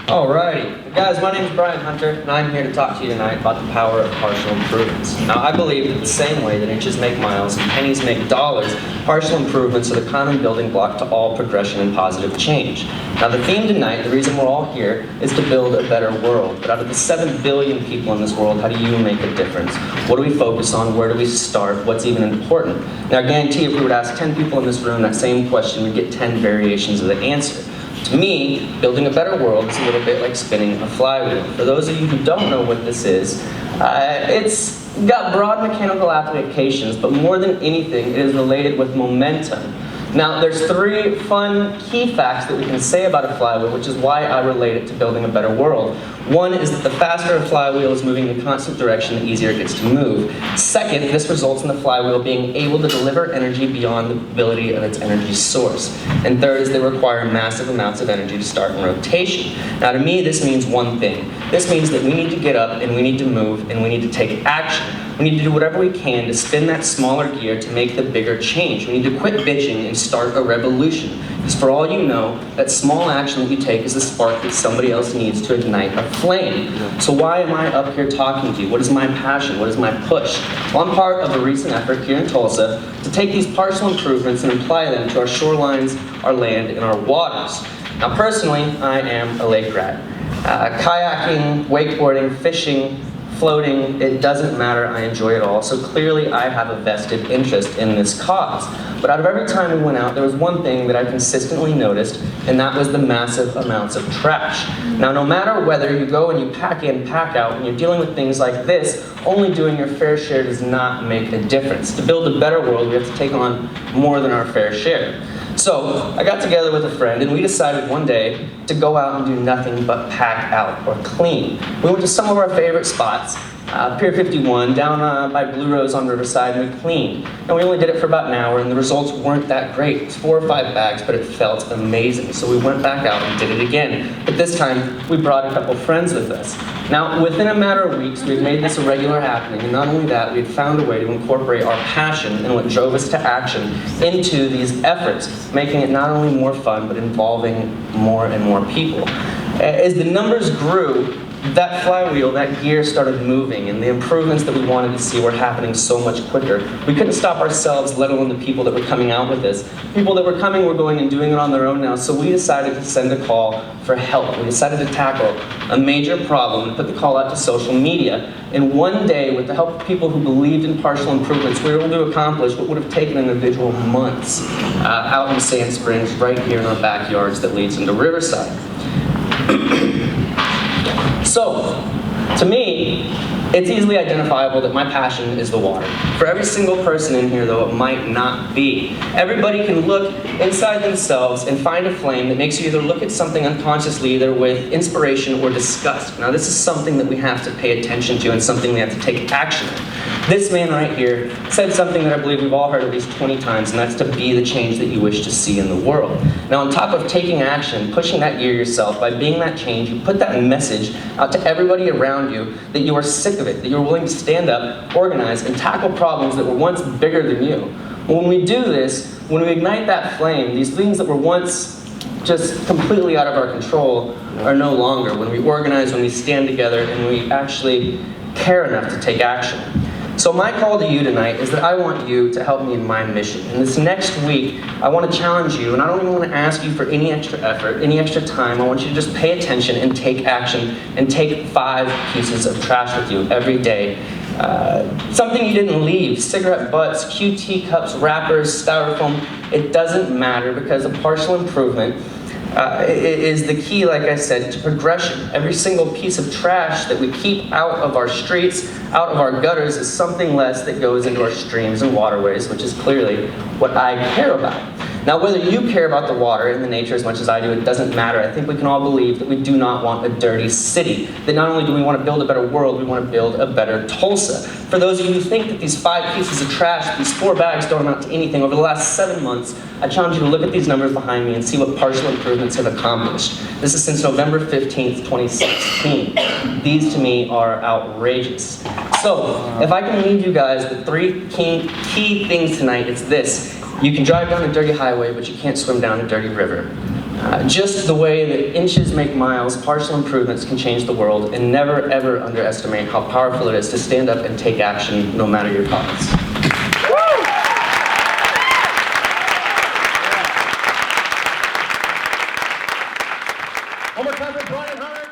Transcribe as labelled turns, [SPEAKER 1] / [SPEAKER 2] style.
[SPEAKER 1] Alrighty, guys, my name is Brian Hunter, and I'm here to talk to you tonight about the power of partial improvements. Now, I believe that the same way that inches make miles and pennies make dollars, partial improvements are the common building block to all progression and positive change. Now, the theme tonight, the reason we're all here, is to build a better world. But out of the 7 billion people in this world, how do you make a difference? What do we focus on? Where do we start? What's even important? Now, I guarantee if we were to ask 10 people in this room that same question, we'd get 10 variations of the answer. To me, building a better world is a little bit like spinning a flywheel. For those of you who don't know what this is, it's got broad mechanical applications, but more than anything, it is related with momentum. Now, there's 3 fun key facts that we can say about a flywheel, which is why I relate it to building a better world. One is that the faster a flywheel is moving in a constant direction, the easier it gets to move. Second, this results in the flywheel being able to deliver energy beyond the ability of its energy source. And third is they require massive amounts of energy to start in rotation. Now, to me, this means one thing. This means that we need to get up and we need to move and we need to take action. We need to do whatever we can to spin that smaller gear to make the bigger change. We need to quit bitching and start a revolution. Because for all you know, that small action that you take is the spark that somebody else needs to ignite a flame. So why am I up here talking to you? What is my passion? What is my push? Well, I'm part of a recent effort here in Tulsa to take these partial improvements and apply them to our shorelines, our land, and our waters. Now personally, I am a lake rat. Kayaking, wakeboarding, fishing, floating, it doesn't matter, I enjoy it all. So clearly I have a vested interest in this cause. But out of every time we went out, there was one thing that I consistently noticed, and that was the massive amounts of trash. Now, no matter whether you go and you pack in, pack out, and you're dealing with things like this, only doing your fair share does not make a difference. To build a better world, we have to take on more than our fair share. So I got together with a friend and we decided one day to go out and do nothing but pack out or clean. We went to some of our favorite spots, Pier 51, down by Blue Rose on Riverside, and we cleaned. And we only did it for about an hour and the results weren't that great. It was 4 or 5 bags, but it felt amazing. So we went back out and did it again. But this time, we brought a couple friends with us. Now, within a matter of weeks, we've made this a regular happening, and not only that, we'd found a way to incorporate our passion and what drove us to action into these efforts, making it not only more fun, but involving more and more people. As the numbers grew, that flywheel, that gear started moving, and the improvements that we wanted to see were happening so much quicker. We couldn't stop ourselves, let alone the people that were coming out with this. People that were coming were going and doing it on their own now, so we decided to send a call for help. We decided to tackle a major problem and put the call out to social media. And one day, with the help of people who believed in partial improvements, we were able to accomplish what would have taken an individual months out in Sand Springs, right here in our backyards that leads into Riverside. So, to me, it's easily identifiable that my passion is the water. For every single person in here, though, it might not be. Everybody can look inside themselves and find a flame that makes you either look at something unconsciously, either with inspiration or disgust. Now, this is something that we have to pay attention to and something we have to take action on. This man right here said something that I believe we've all heard at least 20 times, and that's to be the change that you wish to see in the world. Now, on top of taking action, pushing that gear yourself, by being that change, you put that message out to everybody around you that you are sick of it, that you're willing to stand up, organize, and tackle problems that were once bigger than you. When we do this, when we ignite that flame, these things that were once just completely out of our control are no longer. When we organize, when we stand together, and we actually care enough to take action. So my call to you tonight is that I want you to help me in my mission. And this next week, I want to challenge you, and I don't even want to ask you for any extra effort, any extra time. I want you to just pay attention and take action and take 5 pieces of trash with you every day. Something you didn't leave, cigarette butts, QT cups, wrappers, styrofoam, it doesn't matter, because a partial improvement is the key, like I said, to progression. Every single piece of trash that we keep out of our streets, out of our gutters, is something less that goes into our streams and waterways, which is clearly what I care about. Now, whether you care about the water and the nature as much as I do, it doesn't matter. I think we can all believe that we do not want a dirty city. That not only do we want to build a better world, we want to build a better Tulsa. For those of you who think that these 5 pieces of trash, these 4 bags don't amount to anything, over the last 7 months, I challenge you to look at these numbers behind me and see what partial improvements have accomplished. This is since November 15th, 2016. These, to me, are outrageous. So, if I can leave you guys with 3 key things tonight, it's this. You can drive down a dirty highway, but you can't swim down a dirty river. Just the way that inches make miles, partial improvements can change the world, and never ever underestimate how powerful it is to stand up and take action no matter your costs. One more time for Brian Hunter.